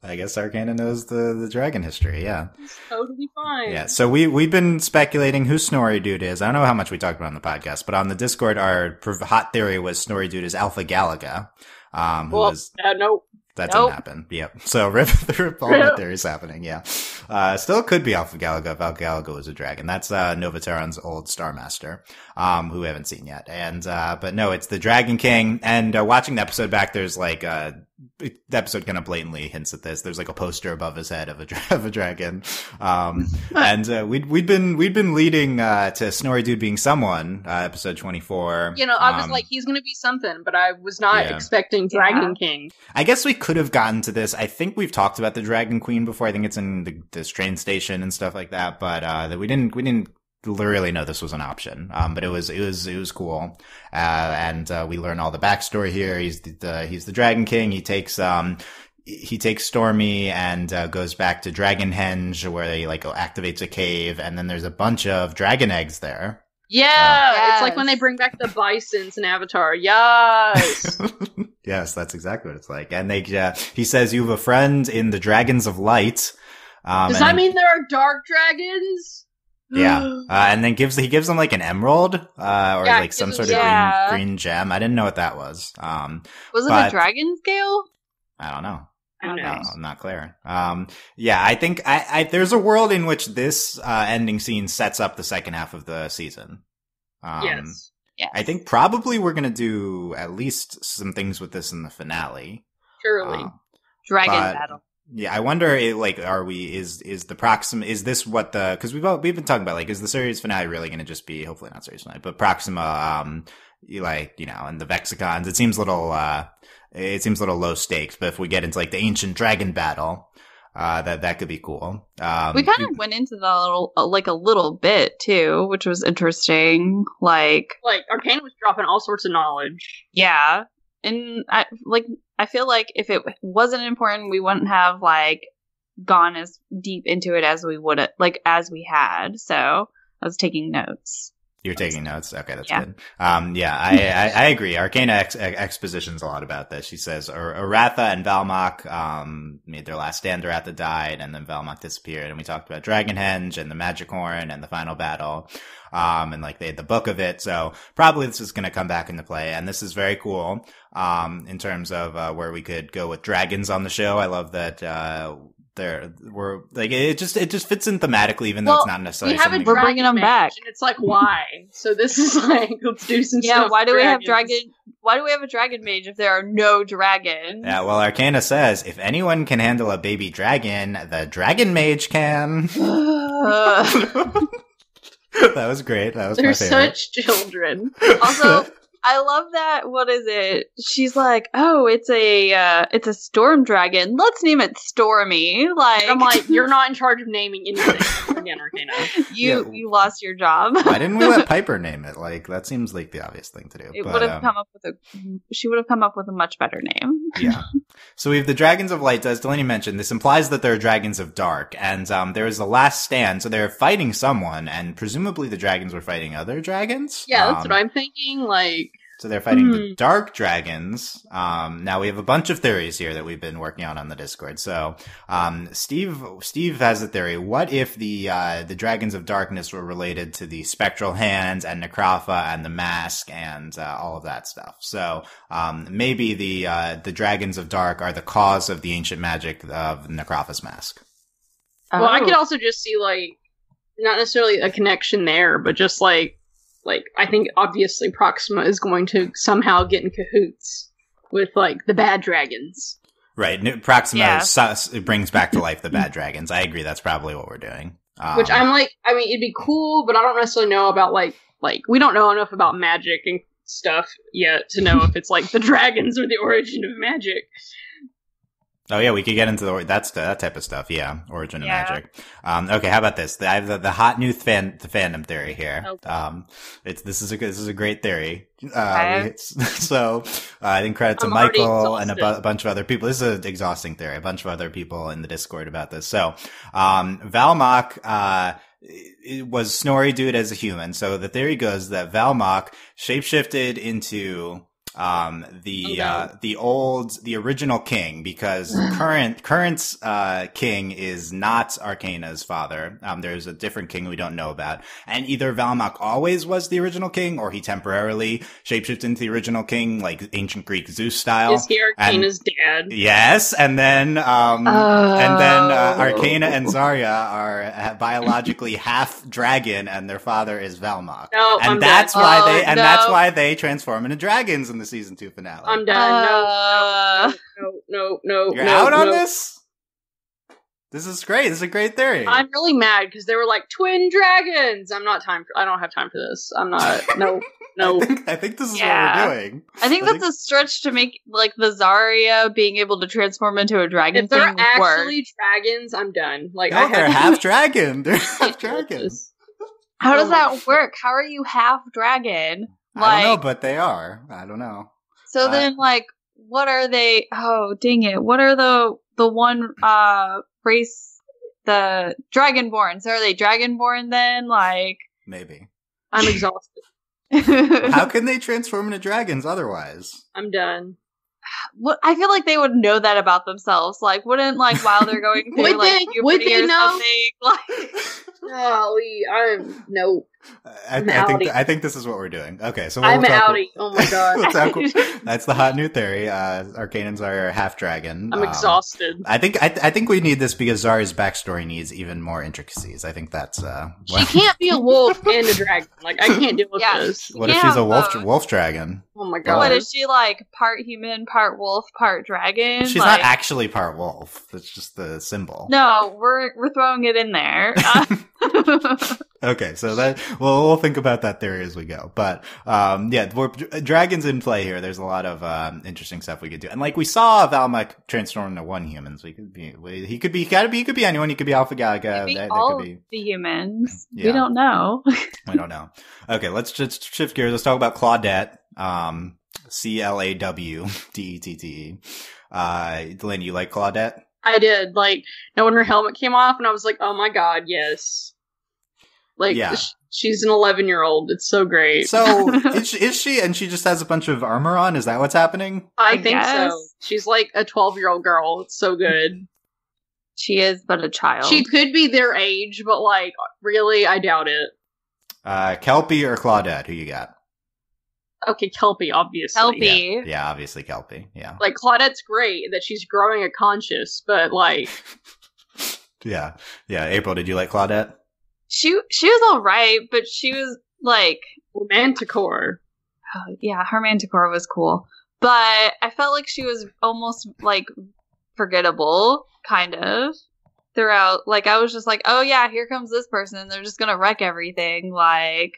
I guess Arcana knows the dragon history, yeah. It's totally fine. Yeah, so we've been speculating who Snorri Dude is. I don't know how much we talked about on the podcast, but on the Discord, our hot theory was Snorri Dude is Alpha Galaga. Nope. That didn't happen. Yep. So rip all the theories happening, yeah. Still could be Alpha Galaga if Alpha Galaga was a dragon. That's Novateron's old Star Master, who we haven't seen yet. And but no, it's the Dragon King. And watching the episode back, there's like the episode kind of blatantly hints at this. There's like a poster above his head of a dragon. And we'd been leading to Snorri Dude being someone, episode 24. You know, I was like, he's gonna be something, but I was not expecting Dragon King. I guess we could have gotten to this. I think we've talked about the Dragon Queen before. I think it's in this train station and stuff like that, but that we didn't really know this was an option. But it was cool. And we learn all the backstory here. He's the Dragon King. He takes Stormy and goes back to Dragonhenge, where he like activates a cave, and then there's a bunch of dragon eggs there. Yeah, it's like when they bring back the bisons in Avatar. Yes. Yes, that's exactly what it's like. And he says you have a friend in the Dragons of Light. Does that mean there are dark dragons? Yeah, and then he gives them like an emerald, or like some sort of green gem. I didn't know what that was. Was it a dragon scale? I don't know. Who knows? No, not clear. Yeah, I think there's a world in which this ending scene sets up the second half of the season. Yes. I think probably we're gonna do at least some things with this in the finale. Surely. Dragon battle. Yeah, I wonder, is the Proxima, is this what because we've been talking about, like, is the series finale really going to just be, hopefully not series finale, but Proxima, and the Vexicons, it seems a little low stakes, but if we get into, like, the ancient dragon battle, that could be cool. We kind of went into that a little bit, too, which was interesting, like Arcana was dropping all sorts of knowledge. Yeah. And I feel like if it wasn't important, we wouldn't have like gone as deep into it as we would as we had. So I was taking notes. You're taking notes? Okay, that's good. I agree. Arcana expositions a lot about this. She says, Aratha and Valmok, made their last stand. Aratha died, and then Valmok disappeared. And we talked about Dragonhenge and the Magic Horn and the final battle. And like they had the book of it. So probably this is going to come back into play. And this is very cool, in terms of, where we could go with dragons on the show. I love that, we're like it just fits in thematically, even though it's not necessarily something we're bringing them back. And it's like, why? So this is like, let's do some stuff. Yeah, why do we have a dragon mage if there are no dragons? Yeah, well, Arcana says if anyone can handle a baby dragon, the dragon mage can. That was great. That was They're my favorite. such children. Also, I love that. What is it? She's like, oh, it's a storm dragon. Let's name it Stormy. Like, I'm like, you're not in charge of naming anything again, Arcana. You lost your job. Why didn't we let Piper name it? Like, that seems like the obvious thing to do. She would have come up with a much better name. Yeah. So we have the Dragons of Light. As Delaney mentioned, this implies that there are Dragons of Dark, and there is the last stand. So they're fighting someone, and presumably the dragons were fighting other dragons. Yeah, that's what I'm thinking. Like. So they're fighting the dark dragons. Now we have a bunch of theories here that we've been working on the Discord. So, Steve has a theory. What if the dragons of darkness were related to the spectral hands and Necropha and the mask and, all of that stuff? So, maybe the dragons of dark are the cause of the ancient magic of Necropha's mask. Well, I could also just see, like, not necessarily a connection there, but just like, I think obviously Proxima is going to somehow get in cahoots with, like, the bad dragons. Right. Proxima brings back to life the bad dragons. I agree. That's probably what we're doing. Which I'm like, I mean, it'd be cool, but I don't necessarily know about, like, we don't know enough about magic and stuff yet to know if it's, like, the dragons or the origin of magic. Oh yeah, we could get into that type of stuff. Yeah, origin of magic. Okay, how about this? I have the hot new fandom theory here. Okay. This is a great theory. So I think credit to Michael and a bunch of other people. This is an exhausting theory. A bunch of other people in the Discord about this. So Valmok it was Snorri Dude as a human. So the theory goes that Valmok shapeshifted into the original king, because current king is not Arcana's father. There's a different king we don't know about. And either Valmok always was the original king, or he temporarily shapeshifted into the original king, like ancient Greek Zeus style. Is he Arcana's dad? Yes, and then Arcana and Zarya are biologically half dragon, and their father is Valmok. No, and that's why they transform into dragons in the season 2 finale. I'm done. No. You're out on this? This is great. This is a great theory. I'm really mad because they were like twin dragons. I don't have time for this. I'm not. No. I think this is what we're doing. I think that's a stretch to make, like, the Zarya being able to transform into a dragon. If they're actually dragons, I'm done. Like, they're half dragon. They're half dragons. How does that work? How are you half dragon? I don't know, but they are. I don't know. So then, like, what are they? Oh, dang it! What are the one race, the Dragonborn? So are they Dragonborn then? Like, maybe. I'm exhausted. How can they transform into dragons otherwise? I'm done. Well, I feel like they would know that about themselves. Like, wouldn't, like, while they're going through like puberty or something, like. No. I think this is what we're doing. Okay, so I'm an outie. Oh my god. That's the hot new theory. Arcanans are half dragon. I'm exhausted. I think we need this because Zarya's backstory needs even more intricacies. I think that's she can't be a wolf and a dragon. Like, I can't deal with this. What if she's a wolf dragon? Oh my god. What is she, like, part human, part wolf, part dragon? She's not actually part wolf. That's just the symbol. No, we're throwing it in there. Okay, so we'll think about that theory as we go. But dragons in play here. There's a lot of interesting stuff we could do, and like we saw Valmok transform into one human. So he could be anyone. He could be Alpha Galaga. Could be the humans. Yeah. We don't know. We don't know. Okay, let's just shift gears. Let's talk about Claudette. CLAWDETTE. Delaney, you like Claudette? I did. Like, when her helmet came off, and I was like, oh my god, yes. Like, she's an 11-year-old. It's so great. So, is she, and she just has a bunch of armor on? Is that what's happening? I think so. She's like a 12-year-old girl. It's so good. She is but a child. She could be their age, but, like, really, I doubt it. Kelpie or Claudette? Who you got? Okay, Kelpie, obviously. Kelpie. Yeah, obviously Kelpie, yeah. Like, Claudette's great, that she's growing a conscience, but, like... Yeah. April, did you like Claudette? She was alright, but she was, like... Manticore. Oh, yeah, her Manticore was cool. But I felt like she was almost, like, forgettable, kind of, throughout. Like, I was just like, oh yeah, here comes this person, they're just gonna wreck everything, like...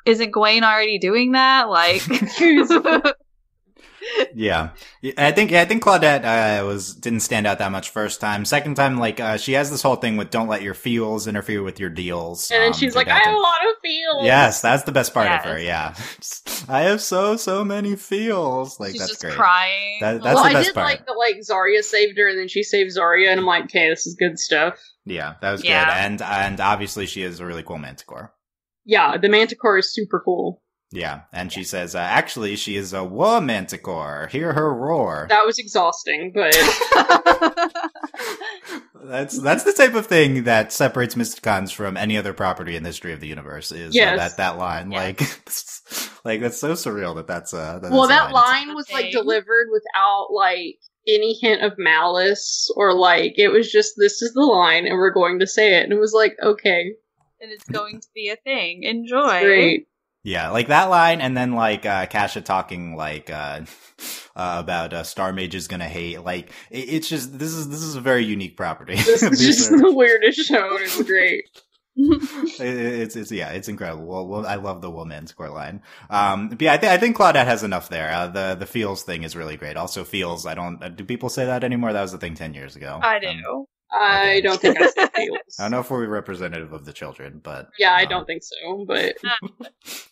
Isn't Gwen already doing that? Like, yeah. I think Claudette didn't stand out that much first time. Second time, like she has this whole thing with don't let your feels interfere with your deals. And then she's like, I have a lot of feels. Yes, that's the best part of her. Yeah, I have so many feels. Like, she's that's just great. Crying. That's the best part. I did like that. Like, Zarya saved her, and then she saved Zarya, and I'm like, okay, this is good stuff. Yeah, that was good. And obviously she is a really cool Manticore. Yeah, the Manticore is super cool. Yeah, and she says, actually, she is a Manticore. Hear her roar. That was exhausting, but... That's the type of thing that separates Mysticons from any other property in the history of the universe, is that line. Yes. Like, that's so surreal that's that line was, like, delivered without, like, any hint of malice, or, like, it was just, this is the line, and we're going to say it. And it was like, okay... And it's going to be a thing. Enjoy. Great. Yeah, like that line, and then like Kasha talking like about Star Mage is gonna hate. Like it's just this is a very unique property. This is just the weirdest show, and it's great. It's incredible. Well, I love the Manticore line. But yeah, I think Claudette has enough there. The feels thing is really great. Also, feels. Do people say that anymore? That was a thing 10 years ago. I do. I don't think I said feels. I don't know if we're representative of the children, but yeah, I don't think so. But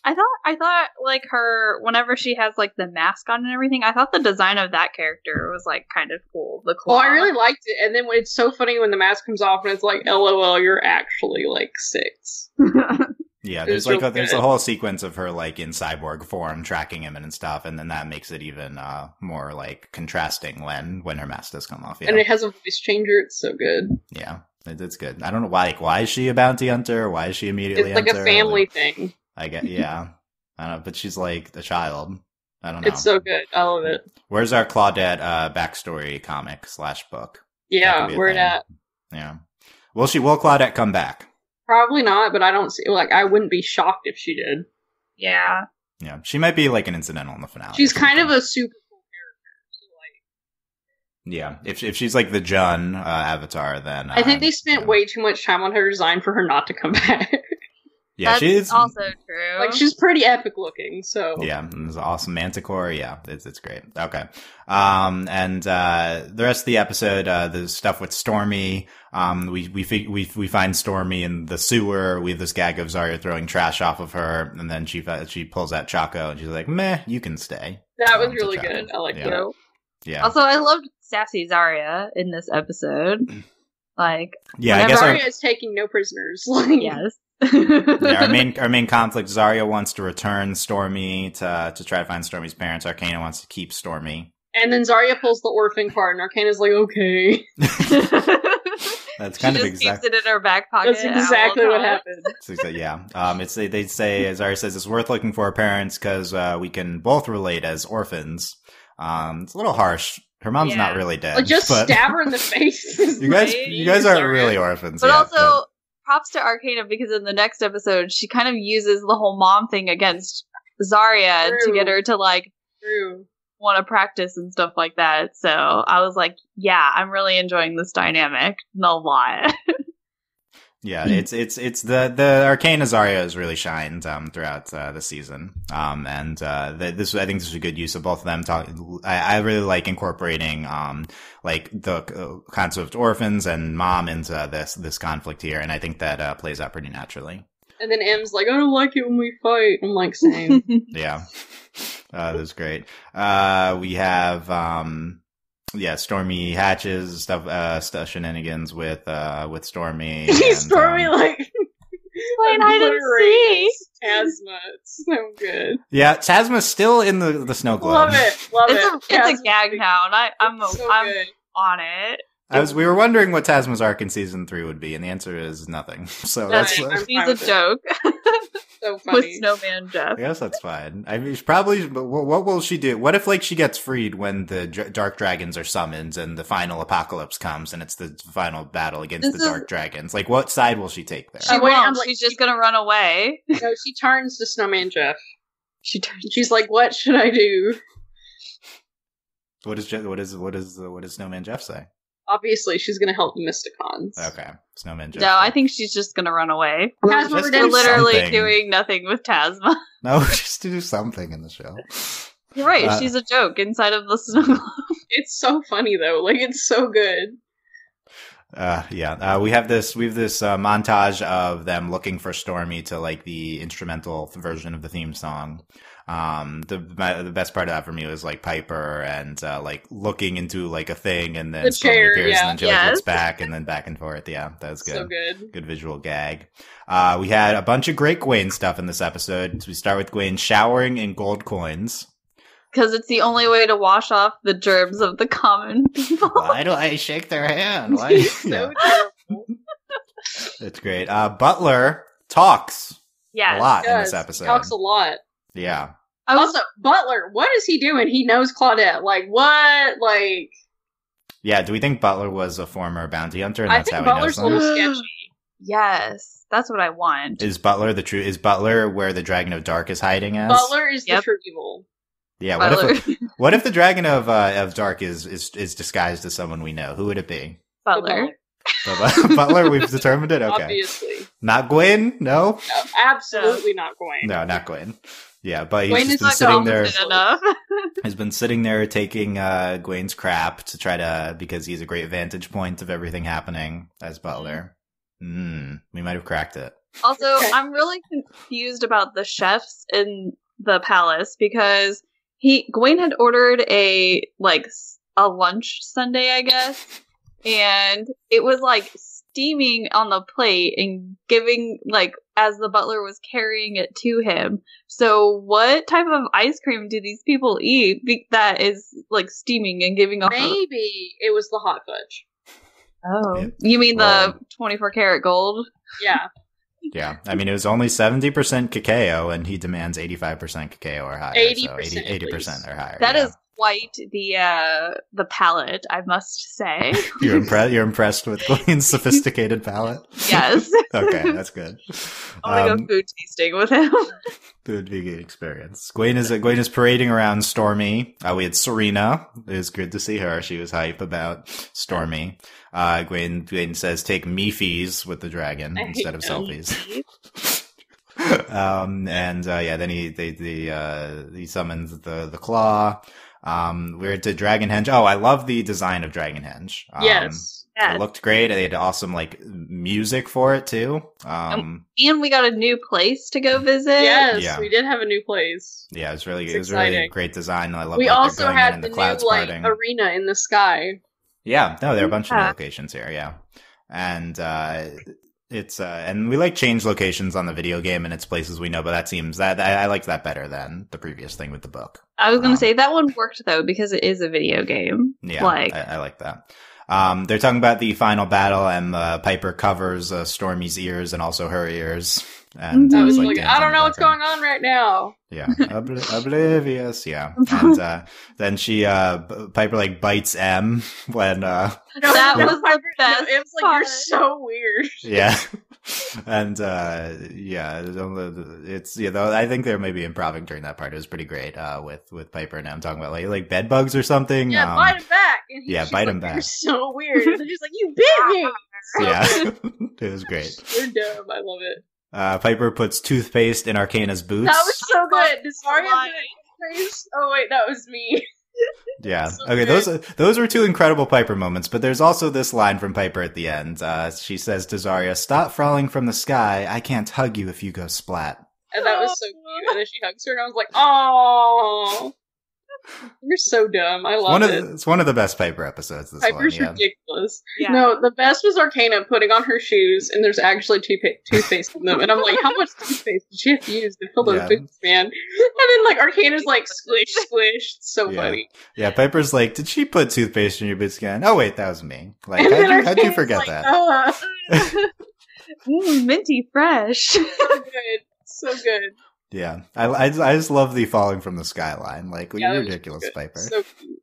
I thought like her, whenever she has like the mask on and everything, I thought the design of that character was like kind of cool. The claw. Oh, I really liked it. And then it's so funny when the mask comes off and it's like, LOL, you're actually like 6. Yeah, there's like there's a whole sequence of her like in cyborg form tracking him and stuff, and then that makes it even more like contrasting when her mask does come off. Yeah. And it has a voice changer. It's so good. Yeah, it's good. I don't know why is she a bounty hunter? Why is she immediately? It's like a family thing. I get I don't know, but she's like a child. I don't know. It's so good. I love it. Where's our Claudette backstory comic / book? Yeah, where it at? Yeah. Will Claudette come back? Probably not, but I don't see, like, I wouldn't be shocked if she did. Yeah. Yeah, she might be, like, an incidental in the finale. She's kind of a super cool character, so, like... Yeah, if she's, like, the Jun avatar, then... I think they spent way too much time on her design for her not to come back. Yeah, that's she's also true. Like, she's pretty epic looking, so... Yeah, it's an awesome Manticore, yeah, it's great. Okay. And the rest of the episode, the stuff with Stormy, we find Stormy in the sewer. We have this gag of Zarya throwing trash off of her, and then she pulls out Choco, and she's like, meh, you can stay. That was really good. I like that. Yeah. Also, I loved sassy Zarya in this episode. Like, yeah, I guess Zarya is taking no prisoners. Yes. Yeah, our main conflict, Zarya wants to return Stormy to try to find Stormy's parents. Arcana wants to keep Stormy. And then Zarya pulls the orphan card, and Arcana's like, okay. That's kind of exactly. Keeps it in her back pocket. That's exactly what happened. Yeah. They say, Zarya says it's worth looking for our parents because we can both relate as orphans. It's a little harsh. Her mom's not really dead. Like, just stab her in the face. You guys aren't really orphans. But also, props to Arcana, because in the next episode, she kind of uses the whole mom thing against Zarya to get her to, like, want to practice and stuff like that. So I was like, yeah, I'm really enjoying this dynamic. No lie. Yeah, it's the Arcana Zarya has really shined throughout the season. And this I think this is a good use of both of them. I really like incorporating like the concept of orphans and mom into this conflict here, and I think that plays out pretty naturally. And then M's like, I don't like it when we fight. I'm like, same. Yeah, that's great. We have Stormy hatches stuff shenanigans with Stormy. Stormy like playing hide and seek. Tasma, it's so good. Yeah, Tasma's still in the snow globe. Love it. It's a gag now, and I'm good. on it. We were wondering what Tasma's arc in season 3 would be, and the answer is nothing. So that's she's a joke. So funny. With Snowman Jeff. I guess that's fine. I mean, probably. But what will she do? What if she gets freed when the dark dragons are summoned and the final apocalypse comes and it's the final battle against the dark dragons? What side will she take there? She won't. She's just gonna run away. No, she turns to Snowman Jeff. She's like, "What should I do?" What does Snowman Jeff say? Obviously, she's going to help the Mysticons. Okay. Snowman Jeff. No, I think she's just going to run away. We're literally doing nothing with Tasma. No, just to do something in the show. You're right. She's a joke inside of the snow globe. It's so funny, though. It's so good. We have this montage of them looking for Stormy to the instrumental version of the theme song. The best part of that for me was Piper and looking into a thing and then the chair, appears and then she looks back and then back and forth. Yeah, that was good. So good. Good visual gag. We had a bunch of great Gwaine stuff in this episode. So we start with Gwaine showering in gold coins. Because it's the only way to wash off the germs of the common people. Why do I shake their hand? Why? So terrible. It's great. Butler talks a lot in this episode. He talks a lot. Yeah. Also, Butler, what is he doing? He knows Claudette. What? Yeah, do we think Butler was a former bounty hunter? And I that's think how Butler's he a knows little them? sketchy. Yes, that's what I want. Is Butler Is Butler where the Dragon of Dark is hiding as? Butler is the true evil. Yeah, what if the Dragon of Dark is disguised as someone we know? Who would it be? Butler. Butler, we've determined it? Okay. Obviously. Not Gwaine? No, absolutely not Gwaine. No, not Gwaine. Yeah, but Gwaine he's just been sitting there. Enough. He's been sitting there taking Gwaine's crap to try to, because he's a great vantage point of everything happening as Butler. We might have cracked it. Also, I'm really confused about the chefs in the palace because Gwaine had ordered a lunch sundae, I guess, and it was steaming on the plate and giving as the butler was carrying it to him. So what type of ice cream do these people eat that is steaming and giving off? Maybe it was the hot fudge. Oh, yeah. You mean the 24 karat gold? Yeah. Yeah, I mean, it was only 70% cacao, and he demands 85% cacao or higher. 80% or higher. That is quite the palate, I must say. You're impressed with Gwaine's sophisticated palate? Yes. Okay, that's good. I want to go food tasting with him. It would be a good experience. Gwaine is parading around Stormy. We had Serena. It was good to see her. She was hype about Stormy. Gwaine says, take me-fees with the dragon instead of selfies. Then he summons the claw. We're to Dragonhenge. Oh, I love the design of Dragonhenge. Yes. It looked great. They had awesome music for it too. And we got a new place to go visit. Yes, we did have a new place. Yeah, it was really a great design. I love. We also had the clouds new parting. arena in the sky. Yeah, no, there are a bunch of new locations here. Yeah, and it's and we change locations on the video game and it's places we know, but that seems that I liked that better than the previous thing with the book. I was gonna say that one worked though because it is a video game. Yeah, I like that. They're talking about the final battle, and Piper covers Stormy's ears and also her ears. And I was I don't know what's going on right now. Yeah, oblivious. Yeah, and then Piper bites M when. That was the best. It was you're so weird. Yeah, and though I think they may be improving during that part. It was pretty great with Piper and M talking about like bed bugs or something. Yeah, bite him back. And bite him back. You're so weird. And she's like, you bit me. Yeah, it was great. You're dumb. I love it. Piper puts toothpaste in Arcana's boots. That was so good. Does Mario put toothpaste? Oh wait, that was me. Yeah. So okay, good. Those were two incredible Piper moments, but there's also this line from Piper at the end. She says to Zarya, "Stop falling from the sky. I can't hug you if you go splat." And that was so cute. And then she hugs her, and I was like, "Oh." You're so dumb. I love it. It's one of the best Piper episodes. This Piper's one, ridiculous. Yeah. No, the best was Arcana putting on her shoes, and there's actually toothpaste in them. And I'm like, how much toothpaste did she have to use to fill those boots, man? And then like Arcana's like squish, squish. It's so funny. Yeah, Piper's like, did she put toothpaste in your boots again? Oh wait, that was me. Like, how'd you forget like, that? Minty fresh. So good. So good. Yeah, I just love the falling from the skyline. Like, you're ridiculous, Piper. So cute.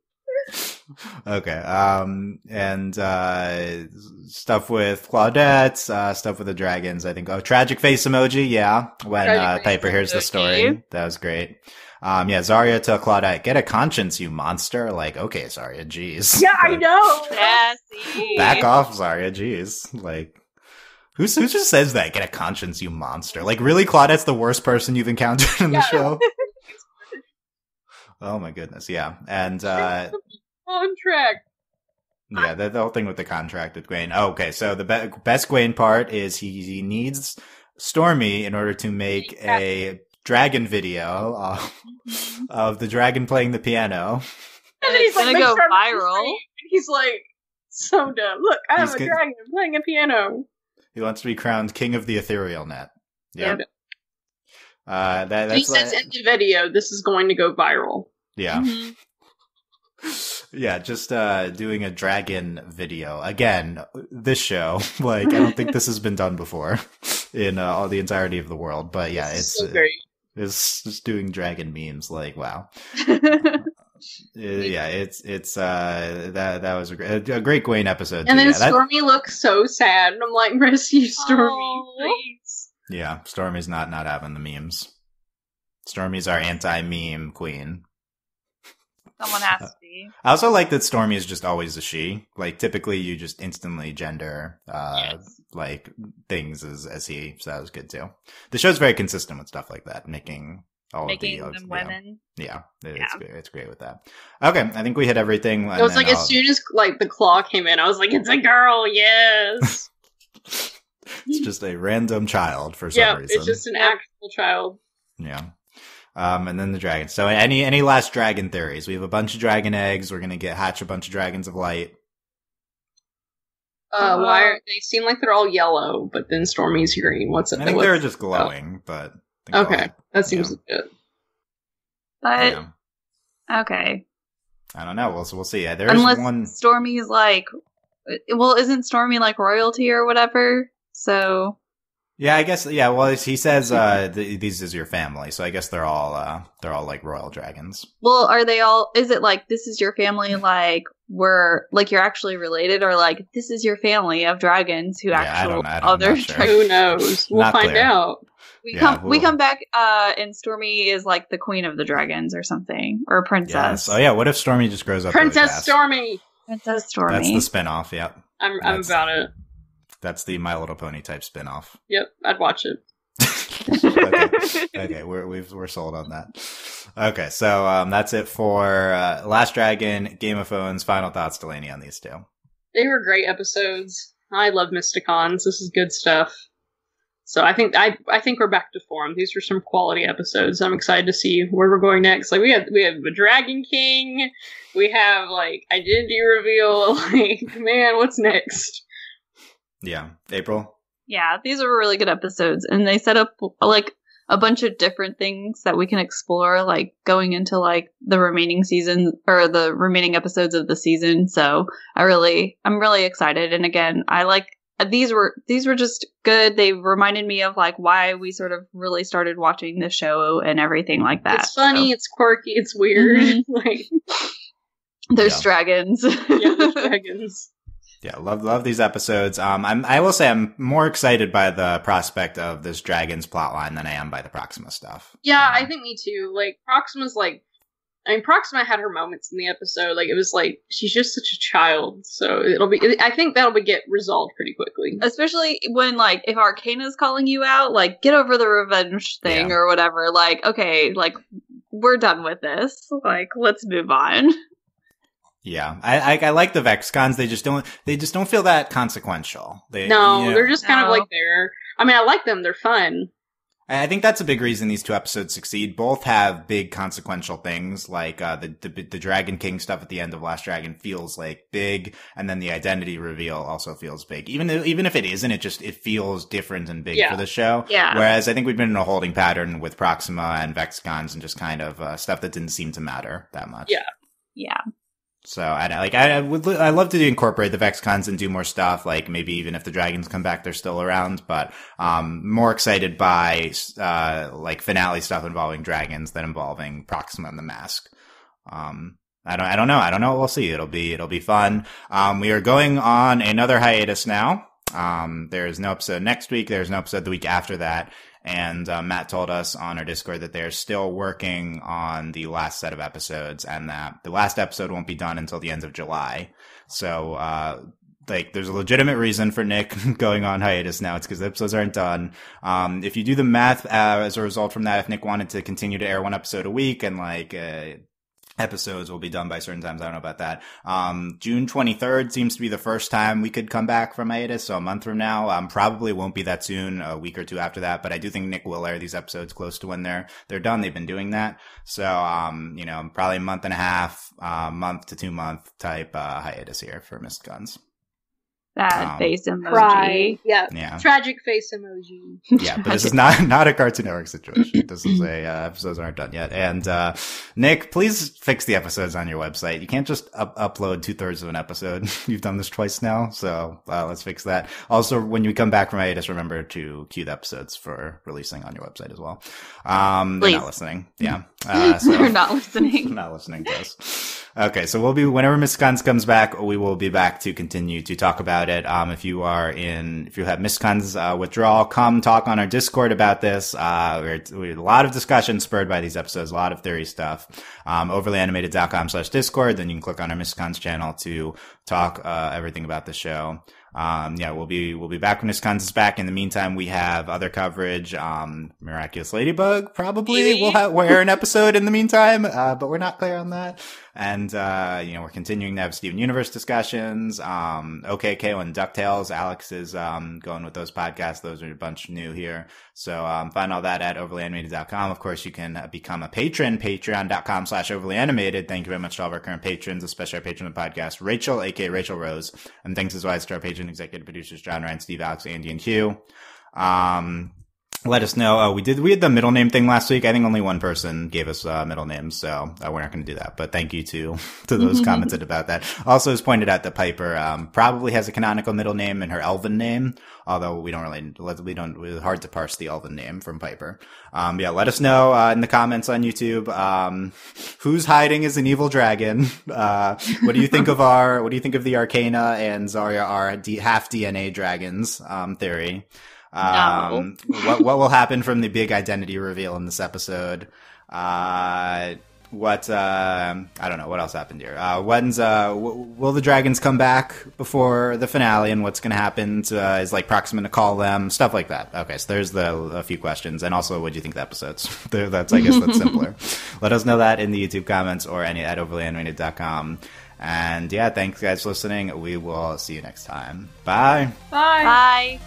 Okay, and stuff with Claudette, stuff with the dragons. I think. Oh, tragic face emoji. Yeah, when Piper hears the story, that was great. Zarya to Claudette, get a conscience, you monster. Like, okay, Zarya, jeez. Yeah, I know. Sassy. Back off, Zarya, jeez. Like. Who just says that? Get a conscience, you monster. Like, really, Claudette's the worst person you've encountered in the show? Oh my goodness, yeah. And, contract. Yeah, the whole thing with the contract with Gwen. Oh, okay, so the best Gwen part is he needs Stormy in order to make a dragon video of the dragon playing the piano. And then he's gonna go viral. He's like, so dumb. Look, I have a dragon playing a piano. He wants to be crowned king of the ethereal net. Yeah. That's he says in the video, this is going to go viral. Yeah. Mm-hmm. Yeah, just doing a dragon video. Again, this show, like, I don't think this has been done before in all the entirety of the world. But yeah, it's so great. It's just doing dragon memes. Like, wow. Yeah, it's that was a great Gwen episode. And then Stormy looks so sad, and I'm like, rescue Stormy, please. Yeah, Stormy's not having the memes. Stormy's our anti-meme queen. Someone has to be. I also like that Stormy is just always a she. Like, typically you just instantly gender like things as he, so that was good too. The show's very consistent with stuff like that, making them women. Yeah, it's great with that. Okay, I think we hit everything. It was like as soon as like the claw came in, I was like, it's a girl, yes. It's just a random child for some reason. It's just an actual child. Yeah. And then the dragon. So any last dragon theories? We have a bunch of dragon eggs. We're gonna hatch a bunch of dragons of light. They seem like they're all yellow, but then Stormy's green. What's it? I think they're just glowing, but okay, that seems good. But okay, I don't know. We'll see. There's unless one. Stormy's like, well, isn't Stormy like royalty or whatever? So. Yeah, I guess. Yeah, well, he says these is your family, so I guess they're all like royal dragons. Well, are they all? Is it like this is your family? Like we're like you're actually related, or like this is your family of dragons who actually other sure. dragons? Who knows? We'll find out. We come back, and Stormy is like the queen of the dragons or something, or a princess. Yes. Oh yeah, what if Stormy just grows up? Princess Stormy. Princess Stormy. That's the spinoff. Yep. I'm about it. That's the My Little Pony type spinoff. Yep, I'd watch it. Okay, we're sold on that. Okay, so that's it for Last Dragon, Game of Phones. Final thoughts, Delaney, on these two. They were great episodes. I love Mysticons. This is good stuff. So I think we're back to form. These were some quality episodes. I'm excited to see where we're going next. Like we have a Dragon King. We have like identity reveal. Like, man, what's next? Yeah, April. Yeah, these are really good episodes, and they set up like a bunch of different things that we can explore, like going into like the remaining season or the remaining episodes of the season. So I'm really excited. And again, I like these were just good. They reminded me of like why we sort of really started watching the show and everything like that. It's funny, it's quirky, it's weird. Mm-hmm. Like there's dragons. Yeah, there's dragons. Yeah, love these episodes. I will say I'm more excited by the prospect of this Dragons plotline than I am by the Proxima stuff. Yeah, I think me too. Like, Proxima's like, I mean, Proxima had her moments in the episode. Like, it was like, she's just such a child. So I think that'll get resolved pretty quickly. Especially when, like, if Arcana's calling you out, like, get over the revenge thing or whatever. Like, okay, like, we're done with this. Like, let's move on. Yeah, I like the Vexcons. They just don't feel that consequential. They're just kind of like there. I mean, I like them. They're fun. I think that's a big reason these 2 episodes succeed. Both have big consequential things, like the Dragon King stuff at the end of Last Dragon feels like big, and then the identity reveal also feels big. Even if it isn't, it feels different and big for the show. Yeah. Whereas I think we've been in a holding pattern with Proxima and Vexicons and just kind of stuff that didn't seem to matter that much. Yeah. Yeah. So I love to incorporate the Vexicons and do more stuff. Like maybe even if the dragons come back, they're still around. But more excited by like finale stuff involving dragons than involving Proxima and the Mask. I don't know. We'll see. It'll be fun. We are going on another hiatus now. There's no episode next week. There's no episode the week after that. And Matt told us on our Discord that they're still working on the last set of episodes and that the last episode won't be done until the end of July. So, like, there's a legitimate reason for Nick going on hiatus now. It's because the episodes aren't done. If you do the math as a result from that, if Nick wanted to continue to air 1 episode a week and, like, episodes will be done by certain times. I don't know about that. June 23rd seems to be the first time we could come back from hiatus. So a month from now, probably won't be that soon, a week or 2 after that. But I do think Nick will air these episodes close to when they're done. They've been doing that. So, probably a month and a half, month to 2 month type, hiatus here for Mysticons. That face emoji. Cry. Yeah. Tragic face emoji. Yeah, but this is not a Cartoon Network situation. This is episodes aren't done yet. And, Nick, please fix the episodes on your website. You can't just upload 2/3 of an episode. You've done this twice now. So, let's fix that. Also, when you come back from hiatus, remember to queue the episodes for releasing on your website as well. They're not listening. Yeah. They're not listening. Not listening to us. Okay, so whenever Mysticons comes back, we will be back to continue to talk about it. If you have Mysticons withdrawal, come talk on our Discord about this. We had a lot of discussion spurred by these episodes, a lot of theory stuff. overlyanimated.com/Discord. Then you can click on our Mysticons channel to talk everything about the show. We'll be back when Mysticons is back. In the meantime, we have other coverage. Miraculous Ladybug probably we'll air an episode in the meantime, but we're not clear on that. And, we're continuing to have Steven Universe discussions. OKKO and DuckTales. Alex is, going with those podcasts. Those are a bunch new here. So, find all that at overlyanimated.com. Of course, you can become a patron, patreon.com/overlyanimated. Thank you very much to all of our current patrons, especially our patron of the podcast, Rachel, aka Rachel Rose. And thanks as always to our patron executive producers, John Ryan, Steve, Alex, Andy, and Hugh. Let us know. We had the middle name thing last week. I think only one person gave us middle names, so we're not going to do that. But thank you to those commented about that. Also, as pointed out, that Piper probably has a canonical middle name in her Elven name, although it's hard to parse the Elven name from Piper. Let us know in the comments on YouTube who's hiding as an evil dragon. What do you think of the Arcana and Zarya are half DNA dragons theory? No. What will happen from the big identity reveal in this episode? I don't know what else happened here. Will the dragons come back before the finale, and what's going to happen is like Proxima to call them, stuff like that. Okay, so there's a few questions, and also what do you think of the episodes? That's simpler. Let us know that in the YouTube comments or at overlyanimated.com. And thanks guys for listening. We will see you next time. Bye. Bye.